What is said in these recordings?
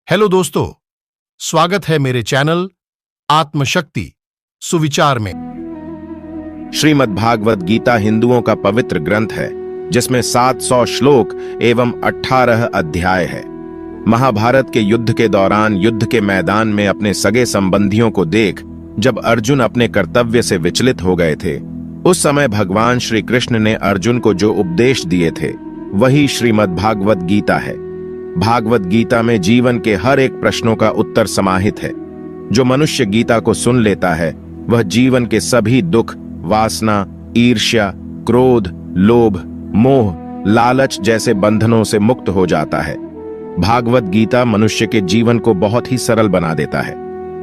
Hello दोस्तों, स्वागत है मेरे चैनल आत्मशक्ति सुविचार में। श्रीमद् भागवत गीता हिंदुओं का पवित्र ग्रंथ है जिसमें 700 श्लोक एवं 18 अध्याय है। महाभारत के युद्ध के दौरान युद्ध के मैदान में अपने सगे संबंधियों को देख जब अर्जुन अपने कर्तव्य से विचलित हो गए थे, उस समय भगवान श्री कृष्ण ने अर्जुन को जो उपदेश दिए थे वही श्रीमद् भागवत गीता है। भागवत गीता में जीवन के हर एक प्रश्नों का उत्तर समाहित है। जो मनुष्य गीता को सुन लेता है वह जीवन के सभी दुख, वासना, ईर्ष्या, क्रोध, लोभ, मोह, लालच जैसे बंधनों से मुक्त हो जाता है। भागवत गीता मनुष्य के जीवन को बहुत ही सरल बना देता है,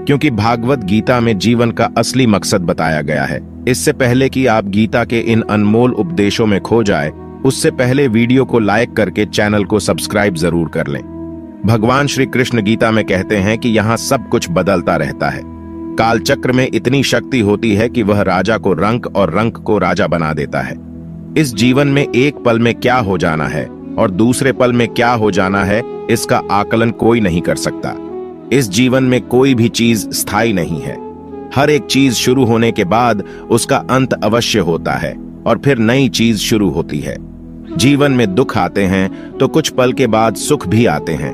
क्योंकि भागवत गीता में जीवन का असली मकसद बताया गया है। इससे पहले कि आप गीता के इन अनमोल उपदेशों में खो जाए, उससे पहले वीडियो को लाइक करके चैनल को सब्सक्राइब जरूर कर लें। भगवान श्री कृष्ण गीता में कहते हैं कि यहाँ सब कुछ बदलता रहता है। काल चक्र में इतनी शक्ति होती है कि वह राजा को रंक और रंक को राजा बना देता है। इस जीवन में एक पल में क्या हो जाना है और दूसरे पल में क्या हो जाना है, इसका आकलन कोई नहीं कर सकता। इस जीवन में कोई भी चीज स्थायी नहीं है। हर एक चीज शुरू होने के बाद उसका अंत अवश्य होता है और फिर नई चीज शुरू होती है। जीवन में दुख आते हैं तो कुछ पल के बाद सुख भी आते हैं।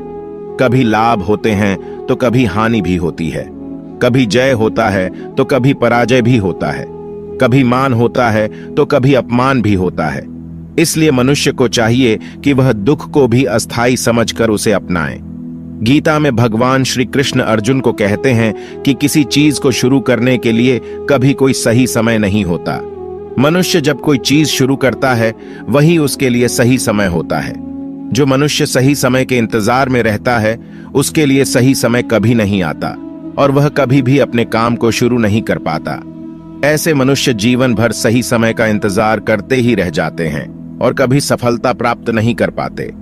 कभी लाभ होते हैं तो कभी हानि भी होती है। कभी जय होता है तो कभी पराजय भी होता है। कभी मान होता है तो कभी अपमान भी होता है। इसलिए मनुष्य को चाहिए कि वह दुख को भी अस्थायी समझकर उसे अपनाए। गीता में भगवान श्री कृष्ण अर्जुन को कहते हैं कि किसी चीज को शुरू करने के लिए कभी कोई सही समय नहीं होता। मनुष्य जब कोई चीज शुरू करता है वही उसके लिए सही समय होता है। जो मनुष्य सही समय के इंतजार में रहता है उसके लिए सही समय कभी नहीं आता और वह कभी भी अपने काम को शुरू नहीं कर पाता। ऐसे मनुष्य जीवन भर सही समय का इंतजार करते ही रह जाते हैं और कभी सफलता प्राप्त नहीं कर पाते।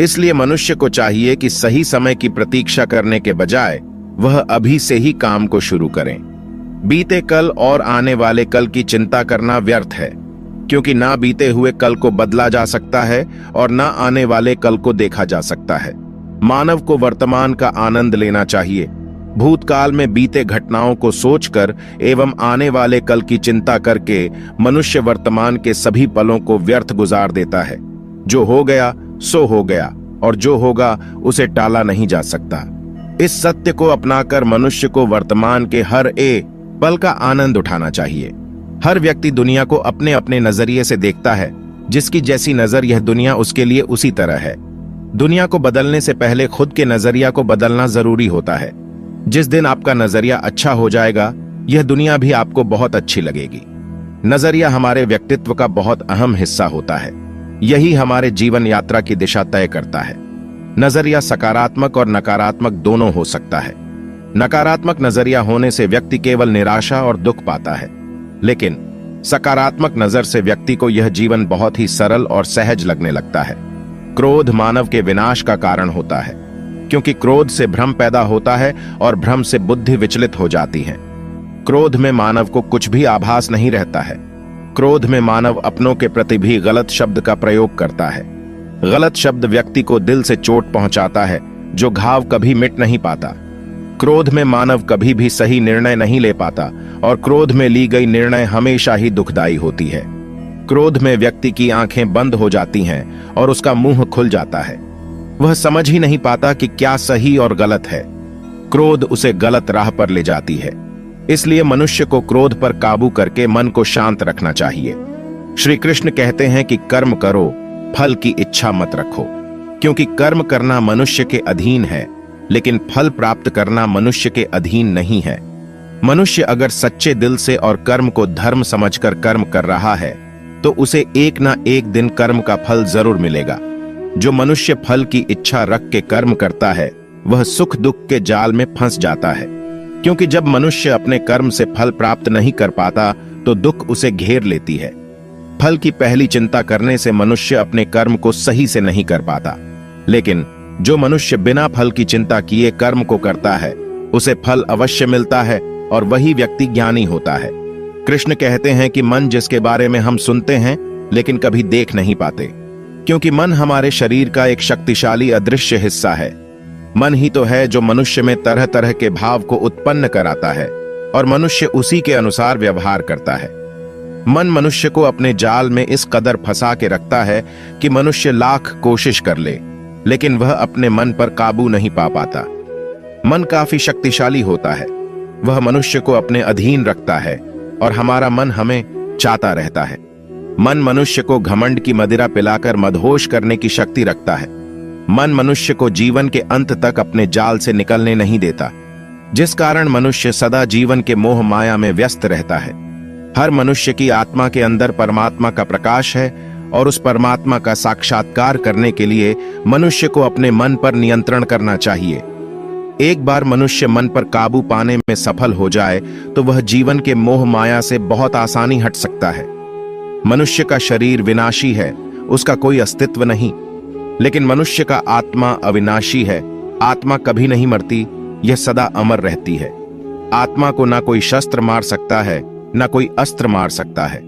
इसलिए मनुष्य को चाहिए कि सही समय की प्रतीक्षा करने के बजाय वह अभी से ही काम को शुरू करें। बीते कल और आने वाले कल की चिंता करना व्यर्थ है, क्योंकि ना बीते हुए कल को बदला जा सकता है और ना आने वाले कल को देखा जा सकता है। मानव को वर्तमान का आनंद लेना चाहिए। भूतकाल में बीते घटनाओं को सोचकर एवं आने वाले कल की चिंता करके मनुष्य वर्तमान के सभी पलों को व्यर्थ गुजार देता है। जो हो गया सो हो गया और जो होगा उसे टाला नहीं जा सकता। इस सत्य को अपनाकर मनुष्य को वर्तमान के हर एक पल का आनंद उठाना चाहिए। हर व्यक्ति दुनिया को अपने अपने नजरिए से देखता है। जिसकी जैसी नजर यह दुनिया उसके लिए उसी तरह है। दुनिया को बदलने से पहले खुद के नजरिया को बदलना जरूरी होता है। जिस दिन आपका नजरिया अच्छा हो जाएगा, यह दुनिया भी आपको बहुत अच्छी लगेगी। नजरिया हमारे व्यक्तित्व का बहुत अहम हिस्सा होता है। यही हमारे जीवन यात्रा की दिशा तय करता है। नजरिया सकारात्मक और नकारात्मक दोनों हो सकता है। नकारात्मक नजरिया होने से व्यक्ति केवल निराशा और दुख पाता है, लेकिन सकारात्मक नजर से व्यक्ति को यह जीवन बहुत ही सरल और सहज लगने लगता है। क्रोध मानव के विनाश का कारण होता है, क्योंकि क्रोध से भ्रम पैदा होता है और भ्रम से बुद्धि विचलित हो जाती है। क्रोध में मानव को कुछ भी आभास नहीं रहता है। क्रोध में मानव अपनों के प्रति भी गलत शब्द का प्रयोग करता है। गलत शब्द व्यक्ति को दिल से चोट पहुंचाता है, जो घाव कभी मिट नहीं पाता। क्रोध में मानव कभी भी सही निर्णय नहीं ले पाता और क्रोध में ली गई निर्णय हमेशा ही दुखदायी होती है। क्रोध में व्यक्ति की आंखें बंद हो जाती हैं और उसका मुंह खुल जाता है। वह समझ ही नहीं पाता कि क्या सही और गलत है। क्रोध उसे गलत राह पर ले जाती है। इसलिए मनुष्य को क्रोध पर काबू करके मन को शांत रखना चाहिए। श्री कृष्ण कहते हैं कि कर्म करो, फल की इच्छा मत रखो, क्योंकि कर्म करना मनुष्य के अधीन है, लेकिन फल प्राप्त करना मनुष्य के अधीन नहीं है। मनुष्य अगर सच्चे दिल से और कर्म को धर्म समझकर कर्म कर रहा है तो उसे एक ना एक दिन कर्म का फल जरूर मिलेगा। जो मनुष्य फल की इच्छा रख के कर्म करता है वह सुख दुख के जाल में फंस जाता है, क्योंकि जब मनुष्य अपने कर्म से फल प्राप्त नहीं कर पाता तो दुख उसे घेर लेती है। फल की पहली चिंता करने से मनुष्य अपने कर्म को सही से नहीं कर पाता, लेकिन जो मनुष्य बिना फल की चिंता किए कर्म को करता है उसे फल अवश्य मिलता है और वही व्यक्ति ज्ञानी होता है। कृष्ण कहते हैं कि मन जिसके बारे में हम सुनते हैं लेकिन कभी देख नहीं पाते, क्योंकि मन हमारे शरीर का एक शक्तिशाली अदृश्य हिस्सा है। मन ही तो है जो मनुष्य में तरह तरह के भाव को उत्पन्न कराता है और मनुष्य उसी के अनुसार व्यवहार करता है। मन मनुष्य को अपने जाल में इस कदर फंसा के रखता है कि मनुष्य लाख कोशिश कर ले, लेकिन वह अपने मन पर काबू नहीं पा पाता। मन काफी शक्तिशाली होता है, वह मनुष्य को अपने अधीन रखता है और हमारा मन हमें चाहता रहता है। मन मनुष्य को घमंड की मदिरा पिलाकर मदहोश करने की शक्ति रखता है। मन मनुष्य को जीवन के अंत तक अपने जाल से निकलने नहीं देता, जिस कारण मनुष्य सदा जीवन के मोह माया में व्यस्त रहता है। हर मनुष्य की आत्मा के अंदर परमात्मा का प्रकाश है और उस परमात्मा का साक्षात्कार करने के लिए मनुष्य को अपने मन पर नियंत्रण करना चाहिए। एक बार मनुष्य मन पर काबू पाने में सफल हो जाए तो वह जीवन के मोह माया से बहुत आसानी हट सकता है। मनुष्य का शरीर विनाशी है, उसका कोई अस्तित्व नहीं, लेकिन मनुष्य का आत्मा अविनाशी है। आत्मा कभी नहीं मरती, यह सदा अमर रहती है। आत्मा को ना कोई शस्त्र मार सकता है, ना कोई अस्त्र मार सकता है।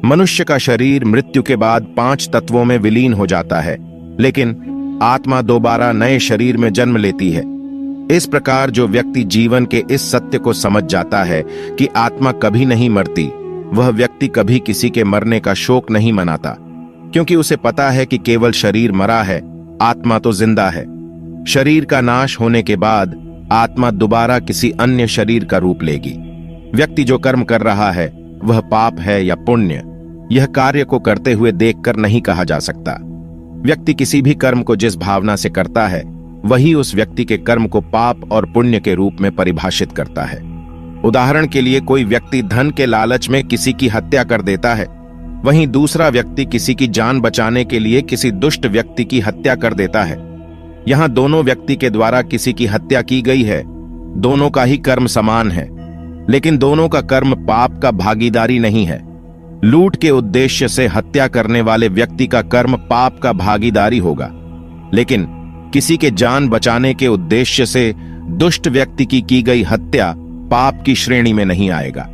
मनुष्य का शरीर मृत्यु के बाद 5 तत्वों में विलीन हो जाता है, लेकिन आत्मा दोबारा नए शरीर में जन्म लेती है। इस प्रकार जो व्यक्ति जीवन के इस सत्य को समझ जाता है कि आत्मा कभी नहीं मरती, वह व्यक्ति कभी किसी के मरने का शोक नहीं मनाता, क्योंकि उसे पता है कि केवल शरीर मरा है, आत्मा तो जिंदा है। शरीर का नाश होने के बाद आत्मा दोबारा किसी अन्य शरीर का रूप लेगी। व्यक्ति जो कर्म कर रहा है वह पाप है या पुण्य, यह कार्य को करते हुए देखकर नहीं कहा जा सकता। व्यक्ति किसी भी कर्म को जिस भावना से करता है, वही उस व्यक्ति के कर्म को पाप और पुण्य के रूप में परिभाषित करता है। उदाहरण के लिए कोई व्यक्ति धन के लालच में किसी की हत्या कर देता है, वहीं दूसरा व्यक्ति किसी की जान बचाने के लिए किसी दुष्ट व्यक्ति की हत्या कर देता है। यहां दोनों व्यक्ति के द्वारा किसी की हत्या की गई है, दोनों का ही कर्म समान है, लेकिन दोनों का कर्म पाप का भागीदारी नहीं है। लूट के उद्देश्य से हत्या करने वाले व्यक्ति का कर्म पाप का भागीदारी होगा, लेकिन किसी के जान बचाने के उद्देश्य से दुष्ट व्यक्ति की गई हत्या पाप की श्रेणी में नहीं आएगा।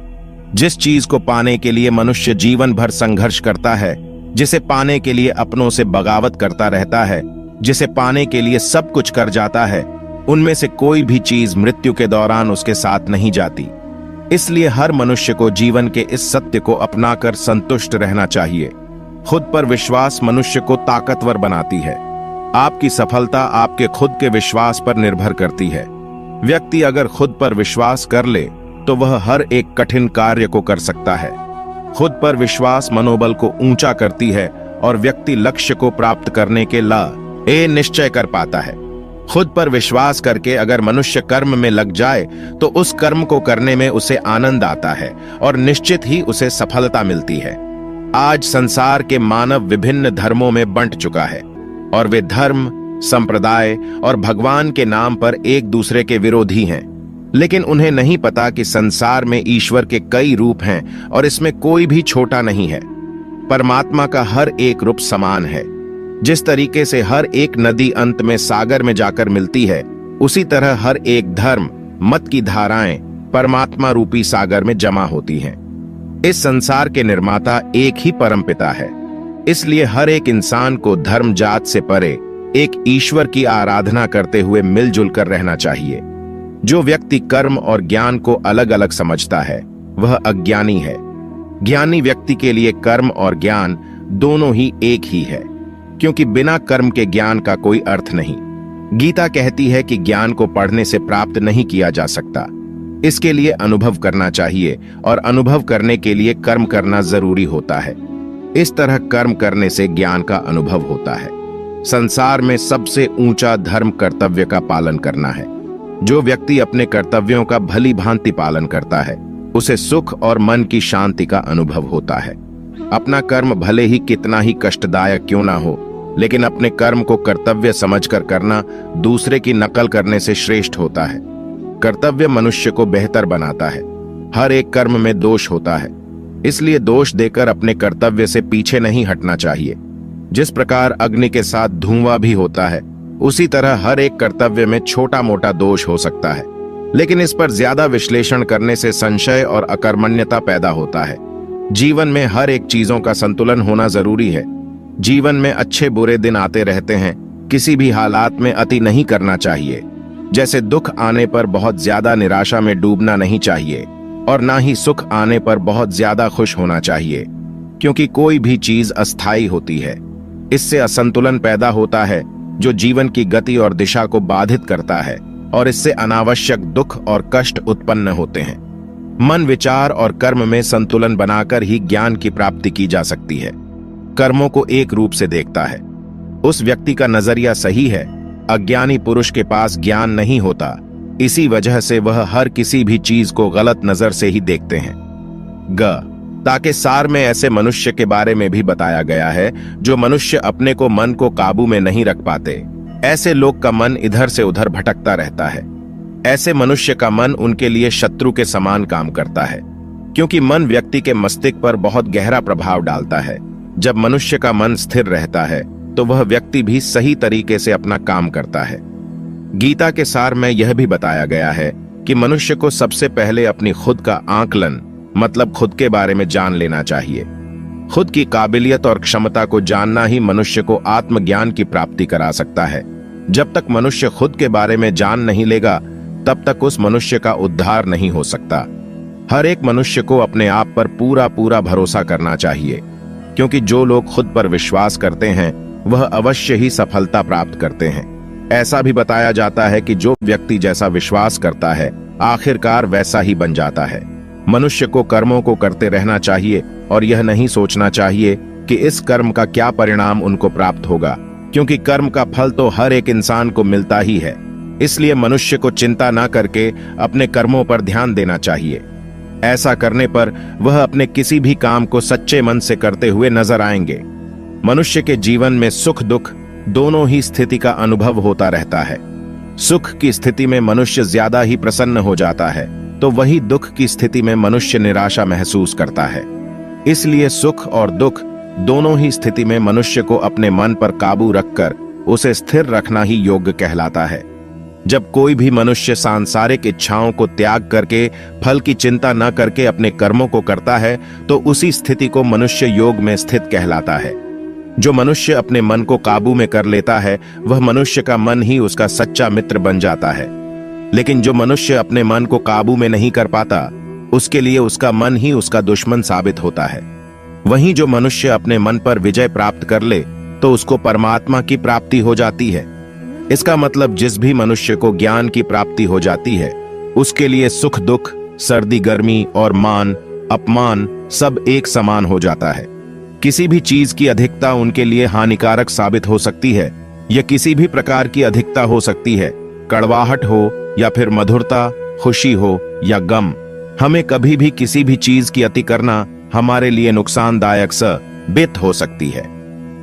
जिस चीज को पाने के लिए मनुष्य जीवन भर संघर्ष करता है, जिसे पाने के लिए अपनों से बगावत करता रहता है, जिसे पाने के लिए सब कुछ कर जाता है, उनमें से कोई भी चीज मृत्यु के दौरान उसके साथ नहीं जाती। इसलिए हर मनुष्य को जीवन के इस सत्य को अपनाकर संतुष्ट रहना चाहिए। खुद पर विश्वास मनुष्य को ताकतवर बनाती है। आपकी सफलता आपके खुद के विश्वास पर निर्भर करती है। व्यक्ति अगर खुद पर विश्वास कर ले तो वह हर एक कठिन कार्य को कर सकता है। खुद पर विश्वास मनोबल को ऊंचा करती है और व्यक्ति लक्ष्य को प्राप्त करने के लिए निश्चय कर पाता है। खुद पर विश्वास करके अगर मनुष्य कर्म में लग जाए तो उस कर्म को करने में उसे आनंद आता है और निश्चित ही उसे सफलता मिलती है। आज संसार के मानव विभिन्न धर्मों में बंट चुका है और वे धर्म, संप्रदाय और भगवान के नाम पर एक दूसरे के विरोधी हैं, लेकिन उन्हें नहीं पता कि संसार में ईश्वर के कई रूप हैं और इसमें कोई भी छोटा नहीं है। परमात्मा का हर एक रूप समान है। जिस तरीके से हर एक नदी अंत में सागर में जाकर मिलती है, उसी तरह हर एक धर्म, मत की धाराएं परमात्मा रूपी सागर में जमा होती हैं। इस संसार के निर्माता एक ही परमपिता है, इसलिए हर एक इंसान को धर्म जात से परे एक ईश्वर की आराधना करते हुए मिलजुल कर रहना चाहिए। जो व्यक्ति कर्म और ज्ञान को अलग अलग समझता है वह अज्ञानी है। ज्ञानी व्यक्ति के लिए कर्म और ज्ञान दोनों ही एक ही है, क्योंकि बिना कर्म के ज्ञान का कोई अर्थ नहीं। गीता कहती है कि ज्ञान को पढ़ने से प्राप्त नहीं किया जा सकता, इसके लिए अनुभव करना चाहिए और अनुभव करने के लिए कर्म करना जरूरी होता है। इस तरह कर्म करने से ज्ञान का अनुभव होता है। संसार में सबसे ऊंचा धर्म कर्तव्य का पालन करना है। जो व्यक्ति अपने कर्तव्यों का भली भांति पालन करता है, उसे सुख और मन की शांति का अनुभव होता है। अपना कर्म भले ही कितना ही कष्टदायक क्यों ना हो, लेकिन अपने कर्म को कर्तव्य समझकर करना दूसरे की नकल करने से श्रेष्ठ होता है। कर्तव्य मनुष्य को बेहतर बनाता है। हर एक कर्म में दोष होता है, इसलिए दोष देकर अपने कर्तव्य से पीछे नहीं हटना चाहिए। जिस प्रकार अग्नि के साथ धुआं भी होता है, उसी तरह हर एक कर्तव्य में छोटा मोटा दोष हो सकता है, लेकिन इस पर ज्यादा विश्लेषण करने से संशय और अकर्मण्यता पैदा होता है। जीवन में हर एक चीजों का संतुलन होना जरूरी है। जीवन में अच्छे बुरे दिन आते रहते हैं, किसी भी हालात में अति नहीं करना चाहिए। जैसे दुख आने पर बहुत ज्यादा निराशा में डूबना नहीं चाहिए और ना ही सुख आने पर बहुत ज्यादा खुश होना चाहिए, क्योंकि कोई भी चीज अस्थायी होती है। इससे असंतुलन पैदा होता है जो जीवन की गति और दिशा को बाधित करता है और इससे अनावश्यक दुख और कष्ट उत्पन्न होते हैं। मन, विचार और कर्म में संतुलन बनाकर ही ज्ञान की प्राप्ति की जा सकती है। कर्मों को एक रूप से देखता है। उस व्यक्ति का नजरिया सही है। अज्ञानी पुरुष के पास ज्ञान नहीं होता, इसी वजह से वह हर किसी भी चीज को गलत नजर से ही देखते हैं। ताकि सार में ऐसे मनुष्य के बारे में भी बताया गया है जो मनुष्य अपने को मन को काबू में नहीं रख पाते। ऐसे लोग का मन इधर से उधर भटकता रहता है। ऐसे मनुष्य का मन उनके लिए शत्रु के समान काम करता है, क्योंकि मन व्यक्ति के मस्तिष्क पर बहुत गहरा प्रभाव डालता है। जब मनुष्य का मन स्थिर रहता है तो वह व्यक्ति भी सही तरीके से अपना काम करता है। गीता के सार में यह भी बताया गया है कि मनुष्य को सबसे पहले अपनी खुद का आकलन, मतलब खुद के बारे में जान लेना चाहिए। खुद की काबिलियत और क्षमता को जानना ही मनुष्य को आत्मज्ञान की प्राप्ति करा सकता है। जब तक मनुष्य खुद के बारे में जान नहीं लेगा तब तक उस मनुष्य का उद्धार नहीं हो सकता। हर एक मनुष्य को अपने आप पर पूरा पूरा भरोसा करना चाहिए, क्योंकि जो लोग खुद पर विश्वास करते हैं वह अवश्य ही सफलता प्राप्त करते हैं। ऐसा भी बताया जाता है कि जो व्यक्ति जैसा विश्वास करता है आखिरकार वैसा ही बन जाता है। मनुष्य को कर्मों को करते रहना चाहिए और यह नहीं सोचना चाहिए कि इस कर्म का क्या परिणाम उनको प्राप्त होगा, क्योंकि कर्म का फल तो हर एक इंसान को मिलता ही है। इसलिए मनुष्य को चिंता ना करके अपने कर्मों पर ध्यान देना चाहिए। ऐसा करने पर वह अपने किसी भी काम को सच्चे मन से करते हुए नजर आएंगे। मनुष्य के जीवन में सुख दुख दोनों ही स्थिति का अनुभव होता रहता है। सुख की स्थिति में मनुष्य ज्यादा ही प्रसन्न हो जाता है, तो वही दुख की स्थिति में मनुष्य निराशा महसूस करता है। इसलिए सुख और दुख दोनों ही स्थिति में मनुष्य को अपने मन पर काबू रखकर उसे स्थिर रखना ही योग्य कहलाता है। जब कोई भी मनुष्य सांसारिक इच्छाओं को त्याग करके फल की चिंता न करके अपने कर्मों को करता है तो उसी स्थिति को मनुष्य योग में स्थित कहलाता है। जो मनुष्य अपने मन को काबू में कर लेता है वह मनुष्य का मन ही उसका सच्चा मित्र बन जाता है। लेकिन जो मनुष्य अपने मन को काबू में नहीं कर पाता उसके लिए उसका मन ही उसका दुश्मन साबित होता है। वहीं जो मनुष्य अपने मन पर विजय प्राप्त कर ले तो उसको परमात्मा की प्राप्ति हो जाती है। इसका मतलब जिस भी मनुष्य को ज्ञान की प्राप्ति हो जाती है उसके लिए सुख दुख, सर्दी गर्मी और मान अपमान सब एक समान हो जाता है। किसी भी चीज की अधिकता उनके लिए हानिकारक साबित हो सकती है। यह किसी भी प्रकार की अधिकता हो सकती है, कड़वाहट हो या फिर मधुरता, खुशी हो या गम। हमें कभी भी किसी भी चीज की अति करना हमारे लिए नुकसानदायक साबित हो सकती है।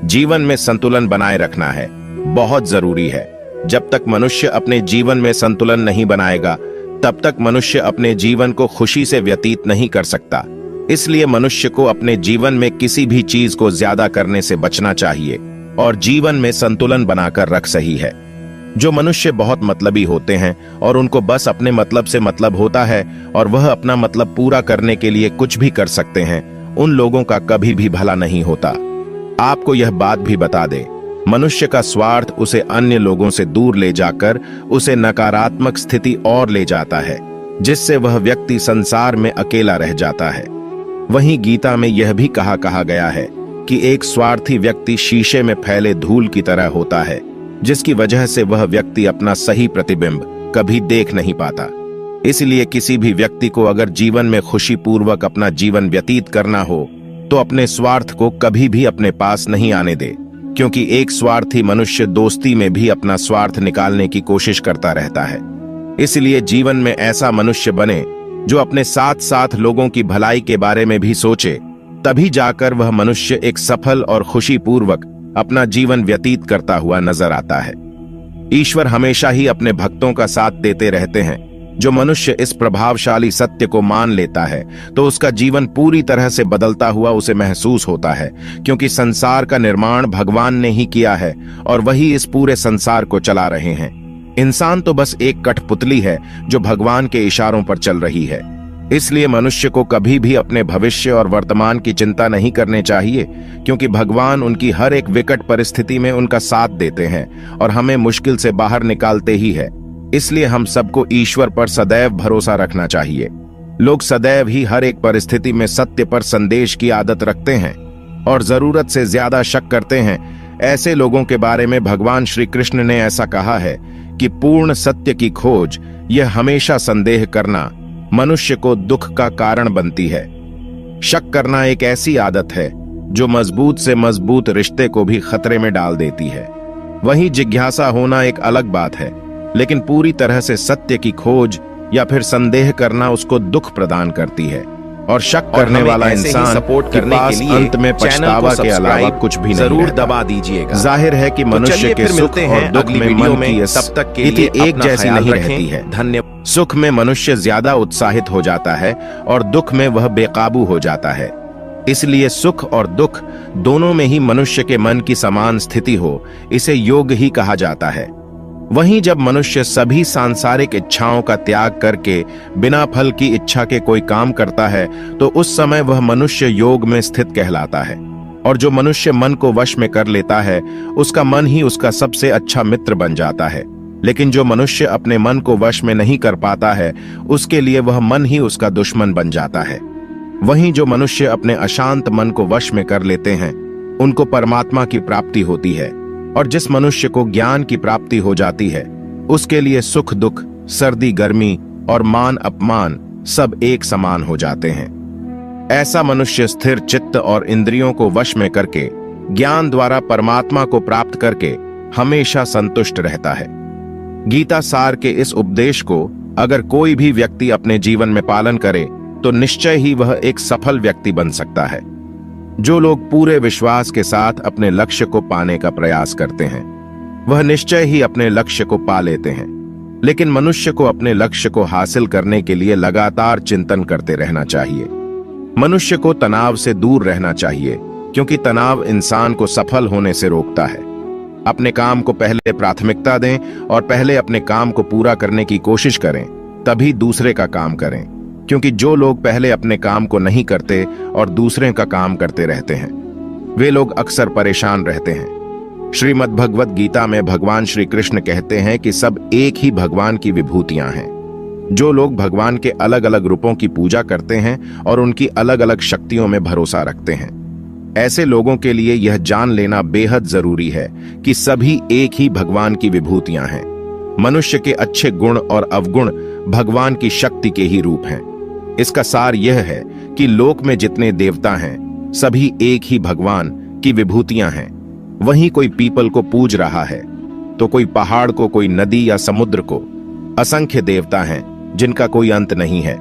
जीवन में संतुलन बनाए रखना है, बहुत जरूरी है। जब तक मनुष्य अपने जीवन में संतुलन नहीं बनाएगा तब तक मनुष्य अपने जीवन को खुशी से व्यतीत नहीं कर सकता। इसलिए मनुष्य को अपने जीवन में किसी भी चीज को ज्यादा करने से बचना चाहिए और जीवन में संतुलन बनाकर रख सही है। जो मनुष्य बहुत मतलबी होते हैं और उनको बस अपने मतलब से मतलब होता है और वह अपना मतलब पूरा करने के लिए कुछ भी कर सकते हैं, उन लोगों का कभी भी भला नहीं होता। आपको यह बात भी बता दे, मनुष्य का स्वार्थ उसे अन्य लोगों से दूर ले जाकर उसे नकारात्मक स्थिति और ले जाता है, जिससे वह व्यक्ति संसार में अकेला रह जाता है। वहीं गीता में यह भी कहा गया है कि एक स्वार्थी व्यक्ति शीशे में फैले धूल की तरह होता है, जिसकी वजह से वह व्यक्ति अपना सही प्रतिबिंब कभी देख नहीं पाता। इसलिए किसी भी व्यक्ति को अगर जीवन में खुशी पूर्वक अपना जीवन व्यतीत करना हो तो अपने स्वार्थ को कभी भी अपने पास नहीं आने दे, क्योंकि एक स्वार्थी मनुष्य दोस्ती में भी अपना स्वार्थ निकालने की कोशिश करता रहता है। इसलिए जीवन में ऐसा मनुष्य बने जो अपने साथ साथ लोगों की भलाई के बारे में भी सोचे, तभी जाकर वह मनुष्य एक सफल और खुशी पूर्वक अपना जीवन व्यतीत करता हुआ नजर आता है। ईश्वर हमेशा ही अपने भक्तों का साथ देते रहते हैं। जो मनुष्य इस प्रभावशाली सत्य को मान लेता है तो उसका जीवन पूरी तरह से बदलता हुआ उसे महसूस होता है, क्योंकि संसार का निर्माण भगवान ने ही किया है और वही इस पूरे संसार को चला रहे हैं। इंसान तो बस एक कठपुतली है जो भगवान के इशारों पर चल रही है। इसलिए मनुष्य को कभी भी अपने भविष्य और वर्तमान की चिंता नहीं करनी चाहिए, क्योंकि भगवान उनकी हर एक विकट परिस्थिति में उनका साथ देते हैं और हमें मुश्किल से बाहर निकालते ही है। इसलिए हम सबको ईश्वर पर सदैव भरोसा रखना चाहिए। लोग सदैव ही हर एक परिस्थिति में सत्य पर संदेश की आदत रखते हैं और जरूरत से ज्यादा शक करते हैं। ऐसे लोगों के बारे में भगवान श्री कृष्ण ने ऐसा कहा है कि पूर्ण सत्य की खोज, यह हमेशा संदेह करना, मनुष्य को दुख का कारण बनती है। शक करना एक ऐसी आदत है जो मजबूत से मजबूत रिश्ते को भी खतरे में डाल देती है। वहीं जिज्ञासा होना एक अलग बात है, लेकिन पूरी तरह से सत्य की खोज या फिर संदेह करना उसको दुख प्रदान करती है। और शक करने वाला इंसान सपोर्ट करने के लिए अंत में पछतावा के अलावा कुछ भी नहीं जरूर दबा दीजिएगा। जाहिर है कि मनुष्य के सुख और दुख में मन की तब तक के लिए एक जैसी नहीं रहती है। धन्यवाद। सुख में मनुष्य ज्यादा उत्साहित हो जाता है और दुख में वह बेकाबू हो जाता है। इसलिए सुख और दुख दोनों में ही मनुष्य के मन की समान स्थिति हो, इसे योग ही कहा जाता है। वहीं जब मनुष्य सभी सांसारिक इच्छाओं का त्याग करके बिना फल की इच्छा के कोई काम करता है, तो उस समय वह मनुष्य योग में स्थित कहलाता है। और जो मनुष्य मन को वश में कर लेता है, उसका मन ही उसका सबसे अच्छा मित्र बन जाता है। लेकिन जो मनुष्य अपने मन को वश में नहीं कर पाता है, उसके लिए वह मन ही उसका दुश्मन बन जाता है। वहीं जो मनुष्य अपने अशांत मन को वश में कर लेते हैं, उनको परमात्मा की प्राप्ति होती है। और जिस मनुष्य को ज्ञान की प्राप्ति हो जाती है, उसके लिए सुख दुख, सर्दी गर्मी और मान अपमान सब एक समान हो जाते हैं। ऐसा मनुष्य स्थिर चित्त और इंद्रियों को वश में करके ज्ञान द्वारा परमात्मा को प्राप्त करके हमेशा संतुष्ट रहता है। गीता सार के इस उपदेश को अगर कोई भी व्यक्ति अपने जीवन में पालन करे, तो निश्चय ही वह एक सफल व्यक्ति बन सकता है। जो लोग पूरे विश्वास के साथ अपने लक्ष्य को पाने का प्रयास करते हैं, वह निश्चय ही अपने लक्ष्य को पा लेते हैं। लेकिन मनुष्य को अपने लक्ष्य को हासिल करने के लिए लगातार चिंतन करते रहना चाहिए। मनुष्य को तनाव से दूर रहना चाहिए, क्योंकि तनाव इंसान को सफल होने से रोकता है। अपने काम को पहले प्राथमिकता दें और पहले अपने काम को पूरा करने की कोशिश करें, तभी दूसरे का काम करें। क्योंकि जो लोग पहले अपने काम को नहीं करते और दूसरे का काम करते रहते हैं, वे लोग अक्सर परेशान रहते हैं। श्रीमद् भगवत गीता में भगवान श्री कृष्ण कहते हैं कि सब एक ही भगवान की विभूतियां हैं। जो लोग भगवान के अलग अलग रूपों की पूजा करते हैं और उनकी अलग अलग शक्तियों में भरोसा रखते हैं, ऐसे लोगों के लिए यह जान लेना बेहद जरूरी है कि सभी एक ही भगवान की विभूतियां हैं। मनुष्य के अच्छे गुण और अवगुण भगवान की शक्ति के ही रूप हैं। इसका सार यह है कि लोक में जितने देवता हैं, सभी एक ही भगवान की विभूतियां हैं। वहीं कोई पीपल को पूज रहा है, तो कोई पहाड़ को, कोई नदी या समुद्र को। असंख्य देवता हैं जिनका कोई अंत नहीं है।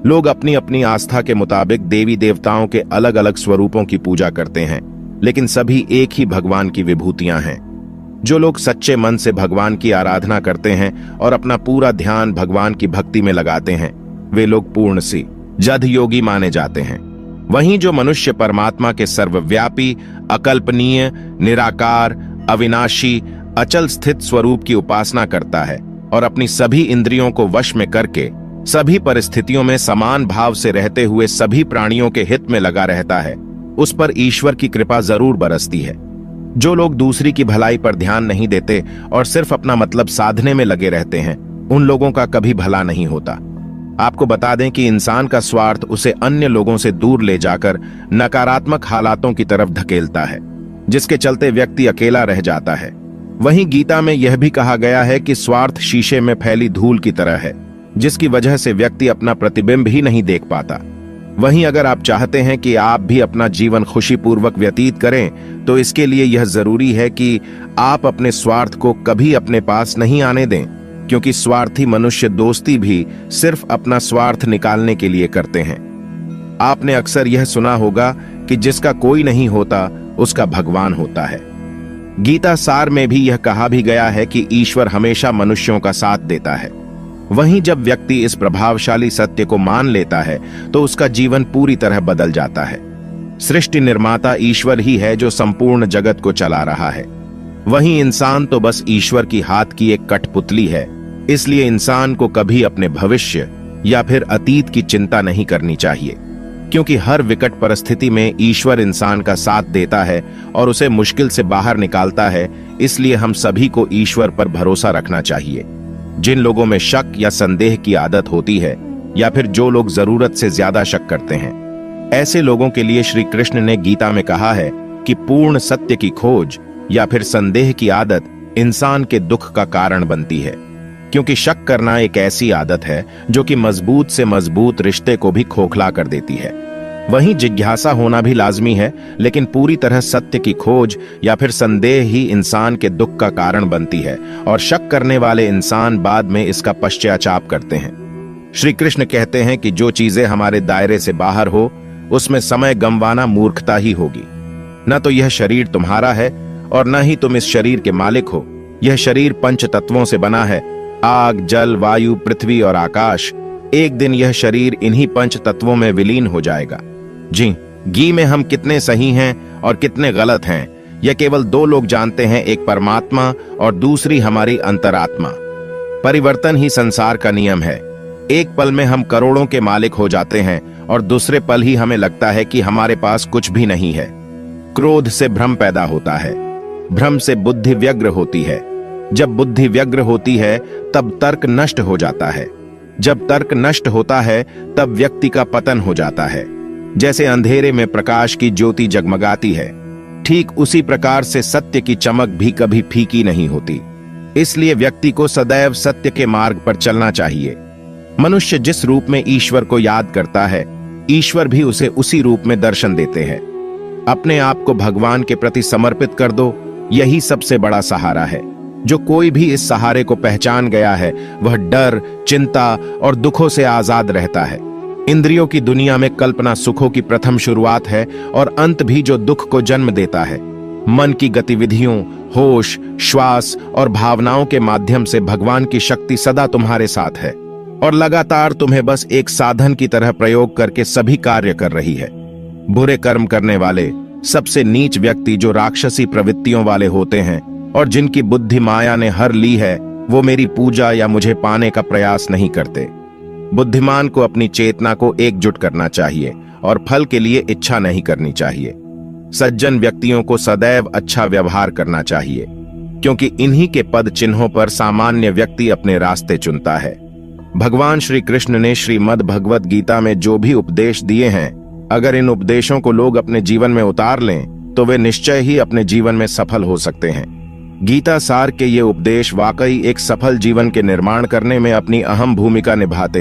लोग अपनी अपनी आस्था के मुताबिक देवी देवताओं के अलग अलग स्वरूपों की पूजा करते हैं, लेकिन सभी एक ही भगवान की विभूतियां हैं। जो लोग सच्चे मन से भगवान की आराधना करते हैं और अपना पूरा ध्यान भगवान की भक्ति में लगाते हैं, वे लोग पूर्ण सी जद योगी माने जाते हैं। वहीं जो मनुष्य परमात्मा के सर्वव्यापी, अकल्पनीय, निराकार, अविनाशी, अचल स्थित स्वरूप की उपासना करता है और अपनी सभी इंद्रियों को वश में करके सभी परिस्थितियों में समान भाव से रहते हुए सभी प्राणियों के हित में लगा रहता है, उस पर ईश्वर की कृपा जरूर बरसती है। जो लोग दूसरी की भलाई पर ध्यान नहीं देते और सिर्फ अपना मतलब साधने में लगे रहते हैं, उन लोगों का कभी भला नहीं होता। आपको बता दें कि इंसान का स्वार्थ उसे अन्य लोगों से दूर ले जाकर नकारात्मक हालातों की तरफ धकेलता है, जिसके चलते व्यक्ति अकेला रह जाता है। वहीं गीता में यह भी कहा गया है कि स्वार्थ शीशे में फैली धूल की तरह है, जिसकी वजह से व्यक्ति अपना प्रतिबिंब ही नहीं देख पाता। वहीं अगर आप चाहते हैं कि आप भी अपना जीवन खुशीपूर्वक व्यतीत करें, तो इसके लिए यह जरूरी है कि आप अपने स्वार्थ को कभी अपने पास नहीं आने दें, क्योंकि स्वार्थी मनुष्य दोस्ती भी सिर्फ अपना स्वार्थ निकालने के लिए करते हैं। आपने अक्सर यह सुना होगा कि जिसका कोई नहीं होता, उसका भगवान होता है। गीता सार में भी यह कहा भी गया है कि ईश्वर हमेशा मनुष्यों का साथ देता है। वहीं जब व्यक्ति इस प्रभावशाली सत्य को मान लेता है, तो उसका जीवन पूरी तरह बदल जाता है। सृष्टि निर्माता ईश्वर ही है जो संपूर्ण जगत को चला रहा है। वहीं इंसान तो बस ईश्वर की हाथ की एक कठपुतली है। इसलिए इंसान को कभी अपने भविष्य या फिर अतीत की चिंता नहीं करनी चाहिए, क्योंकि हर विकट परिस्थिति में ईश्वर इंसान का साथ देता है और उसे मुश्किल से बाहर निकालता है। इसलिए हम सभी को ईश्वर पर भरोसा रखना चाहिए। जिन लोगों में शक या संदेह की आदत होती है, या फिर जो लोग जरूरत से ज्यादा शक करते हैं, ऐसे लोगों के लिए श्री कृष्ण ने गीता में कहा है कि पूर्ण सत्य की खोज या फिर संदेह की आदत इंसान के दुख का कारण बनती है, क्योंकि शक करना एक ऐसी आदत है जो कि मजबूत से मजबूत रिश्ते को भी खोखला कर देती है। वहीं जिज्ञासा होना भी लाजमी है, लेकिन पूरी तरह सत्य की खोज या फिर संदेह ही इंसान के दुख का कारण बनती है, और शक करने वाले इंसान बाद में इसका पश्चाताप करते हैं। श्री कृष्ण कहते हैं कि जो चीजें हमारे दायरे से बाहर हो, उसमें समय गंवाना मूर्खता ही होगी। न तो यह शरीर तुम्हारा है और न ही तुम इस शरीर के मालिक हो। यह शरीर पंच तत्वों से बना है, आग, जल, वायु, पृथ्वी और आकाश। एक दिन यह शरीर इन्हीं पंच तत्वों में विलीन हो जाएगा। जी में हम कितने सही हैं और कितने गलत हैं, यह केवल दो लोग जानते हैं, एक परमात्मा और दूसरी हमारी अंतरात्मा। परिवर्तन ही संसार का नियम है। एक पल में हम करोड़ों के मालिक हो जाते हैं और दूसरे पल ही हमें लगता है कि हमारे पास कुछ भी नहीं है। क्रोध से भ्रम पैदा होता है, भ्रम से बुद्धि व्यग्र होती है। जब बुद्धि व्यग्र होती है तब तर्क नष्ट हो जाता है। जब तर्क नष्ट होता है तब व्यक्ति का पतन हो जाता है। जैसे अंधेरे में प्रकाश की ज्योति जगमगाती है, ठीक उसी प्रकार से सत्य की चमक भी कभी फीकी नहीं होती। इसलिए व्यक्ति को सदैव सत्य के मार्ग पर चलना चाहिए। मनुष्य जिस रूप में ईश्वर को याद करता है, ईश्वर भी उसे उसी रूप में दर्शन देते हैं। अपने आप को भगवान के प्रति समर्पित कर दो, यही सबसे बड़ा सहारा है। जो कोई भी इस सहारे को पहचान गया है, वह डर, चिंता और दुखों से आजाद रहता है। इंद्रियों की दुनिया में कल्पना सुखों की प्रथम शुरुआत है और अंत भी जो दुख को जन्म देता है। मन की गतिविधियों, होश, श्वास और भावनाओं के माध्यम से भगवान की शक्ति सदा तुम्हारे साथ है और लगातार तुम्हें बस एक साधन की तरह प्रयोग करके सभी कार्य कर रही है। बुरे कर्म करने वाले, सबसे नीच व्यक्ति जो राक्षसी प्रवृत्तियों वाले होते हैं और जिनकी बुद्धि माया ने हर ली है, वो मेरी पूजा या मुझे पाने का प्रयास नहीं करते। बुद्धिमान को अपनी चेतना को एकजुट करना चाहिए और फल के लिए इच्छा नहीं करनी चाहिए। सज्जन व्यक्तियों को सदैव अच्छा व्यवहार करना चाहिए, क्योंकि इन्हीं के पद चिन्हों पर सामान्य व्यक्ति अपने रास्ते चुनता है। भगवान श्री कृष्ण ने श्रीमद् भगवत गीता में जो भी उपदेश दिए हैं, अगर इन उपदेशों को लोग अपने जीवन में उतार लें तो वे निश्चय ही अपने जीवन में सफल हो सकते हैं। गीता सार के ये उपदेश वाकई एक सफल जीवन के निर्माण करने में अपनी अहम भूमिका निभाते हैं।